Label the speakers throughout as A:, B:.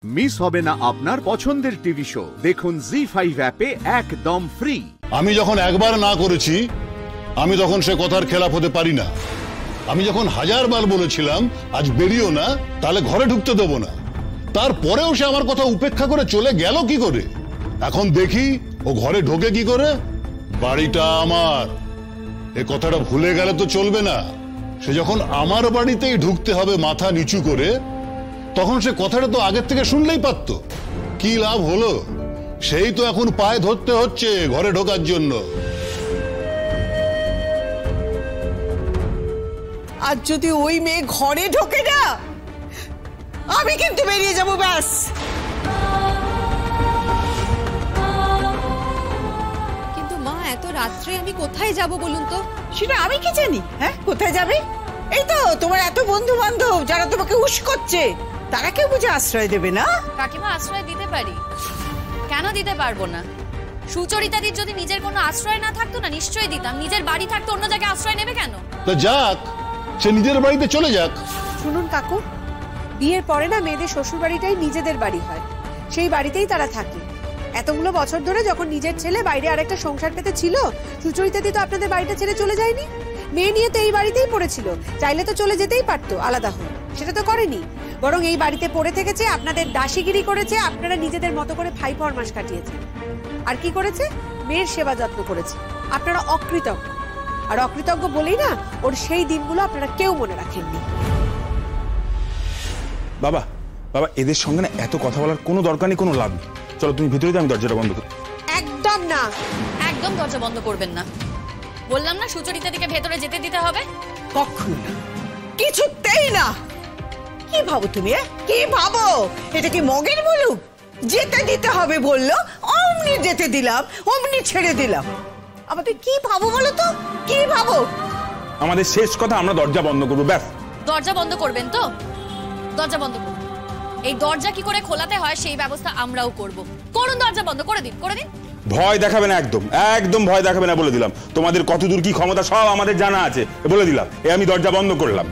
A: Miss হবে না আপনার পছন্দের টিভি শো। দেখুন জি5 অ্যাপে একদম ফ্রি।
B: আমি যখন একবার না করেছি আমি তখন সে কথার খেলাফ হতে পারি না। আমি যখন 1000 বার বলেছিলাম আজ বেরিয়েও না, তাহলে ঘরে ঢুকতে দেবো না, তারপরেও সে আমার কথা উপেক্ষা করে চলে গেল কি করে? এখন দেখি ও ঘরে ঢোকে কি করে। বাড়িটা আমার, এ কথাটা ভুলে গেলে তো চলবে না। সে যখন আমার বাড়িতেই ঢুকতে হবে মাথা নিচু করে, তখন সে কথাটা তো আগের থেকে শুনলেই পারতো। কি লাভ হলো? সেই তো এখন পায়ে ধরতে হচ্ছে ঘরে ঢোকার জন্য।
C: আজ যদি ওই মেয়ে ঘরে ঢোকে না, আমি কিন্তু বেরিয়ে যাবো ব্যাস।
D: কিন্তু মা, এত রাত্রে আমি কোথায় যাব বলুন তো?
C: সেটা আমি কি জানি? হ্যাঁ, কোথায় যাবে? এই তো তোমার এত বন্ধু বান্ধব যারা তোমাকে উস্কোচ্ছে, তারা কেউ বুঝে আশ্রয় দেবে না?
D: কাকিমা, আশ্রয় দিতে পারি, কেন দিতে পারবো না? সুচরিতাদির যদি নিজের কোনো আশ্রয় না থাকতো না, নিশ্চয়ই দিতাম। নিজের বাড়ি থাকতো, অন্য জায়গায় আশ্রয় নেবে কেন?
B: তো যাক, সে নিজের বাড়িতে চলে যাক।
E: শুনুন কাকু, বিয়ের পরে না মেয়েদের শ্বশুর বাড়িটাই নিজেদের বাড়ি হয়, সেই বাড়িতেই তারা থাকে। এতগুলো বছর ধরে যখন নিজের ছেলে বাইরে আরেকটা সংসার পেতে ছিল, সুচরিতাদি তো আপনাদের বাড়িটা ছেড়ে চলে যায়নি। মেয়ে নিয়ে তো এই বাড়িতেই পড়েছিল, চাইলে তো চলে যেতেই পারতো আলাদা হয়ে, সেটা তো করেনি। বরং এই বাড়িতে পড়ে থেকেছে, আপনাদের দাসীগিরি করেছে, আপনারা নিজেদের মতো করে ফাই ফরমাস কাটিয়েছেন। আর কি করেছে? মেয়ের সেবা যত্ন করেছে। আপনারা অকৃতজ্ঞ, আর অকৃতজ্ঞ বলেই না ওর সেই দিনগুলো আপনারা কেউ মনে রাখেননি।
F: বাবা বাবা, এদের সঙ্গে না এত কথা বলার কোনো দরকার নেই, কোনো লাভ নেই। চলো তুমি ভিতরে যাও, আমি দরজাটা বন্ধ করি।
E: একদম না,
D: একদম দরজা বন্ধ করবেন না। বললাম না সুচরিতাদিকে ভেতরে যেতে দিতে হবে।
C: কখনো না, কিছুতেই না। কি ভাবো তুমি? কি ভাবো? এটা কি মগের মুলুক? যেতে দিতে হবে বললো, অমনি যেতে দিলাম, অমনি ছেড়ে দিলাম। আমাকে কি ভাবো বলো তো? কি ভাবো?
F: আমাদের শেষ কথা, আমরা দরজা বন্ধ করবো ব্যাস।
D: দরজা বন্ধ করবেন তো? দরজা বন্ধ করুন। এই দরজা কি করে খোলাতে হয় সেই ব্যবস্থা আমরাও করব। করুন, দরজা বন্ধ করে দিন, করে দিন।
F: ভয় দেখাবে না, একদম একদম ভয় দেখাবে না বলে দিলাম। তোমাদের কতদূর কি ক্ষমতা সব আমাদের জানা আছে, বলে দিলাম। আমি দরজা বন্ধ করলাম।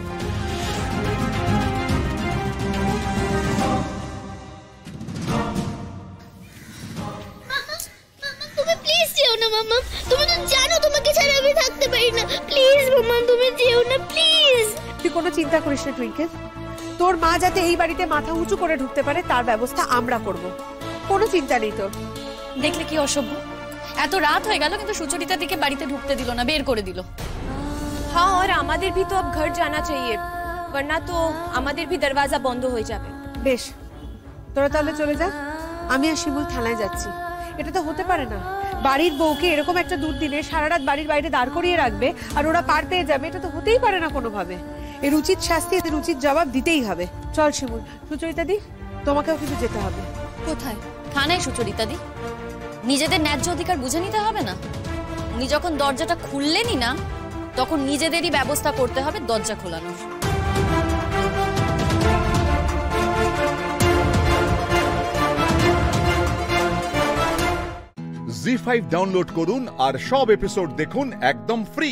G: তুমি প্লিজ যেও না মাম্মা, তুমি তো জানো তোমাকে ছাড়া আমি থাকতে পারি না। প্লিজ মাম্মা, তুমি যেও না প্লিজ।
E: তুই কোনো চিন্তা করিস না টুইঙ্কেল, তোর মা যাতে এই বাড়িতে মাথা উঁচু করে ঢুকতে পারে তার ব্যবস্থা আমরা করব, কোনো চিন্তা নেই তোর।
D: দেখলে কি অসভ্য! এত রাত হয়ে গেল কিন্তু সুচরিতা দিকে বাড়িতে ঢুকতে দিল না, বের করে দিল।
H: हाँ, और আমাদের भी तो अब घर जाना चाहिए, वरना तो আমাদের भी दरवाजा बंद হয়ে যাবে।
E: বেশ, তোরা তাহলে চলে যা, আমি আর শিমুল থানায় যাচ্ছি। এটা তো হতে পারে না, বাড়ির বউকে এরকম একটা দুর্দিনে সারা রাত বাড়ির বাইরে দাঁড় করিয়ে রাখবে আর ওরা পার পেয়ে যাবে, এটা তো হতেই পারে না কোনোভাবে। এর উচিত শাস্তি, এদের উচিত জবাব দিতেই হবে। চল শিমুল। সুচরিতা দি, তোমাকেও কিন্তু যেতে হবে।
D: কোথায়? থানায় সুচরিতা দি? নিজেদের ন্যায্য অধিকার বুঝে নিতে হবে না? উনি যখন দরজাটা খুললেনই না, তখন নিজেদেরই ব্যবস্থা করতে হবে দরজা খোলানোর।
A: জি5 ডাউনলোড করুন আর সব এপিসোড দেখুন একদম ফ্রি।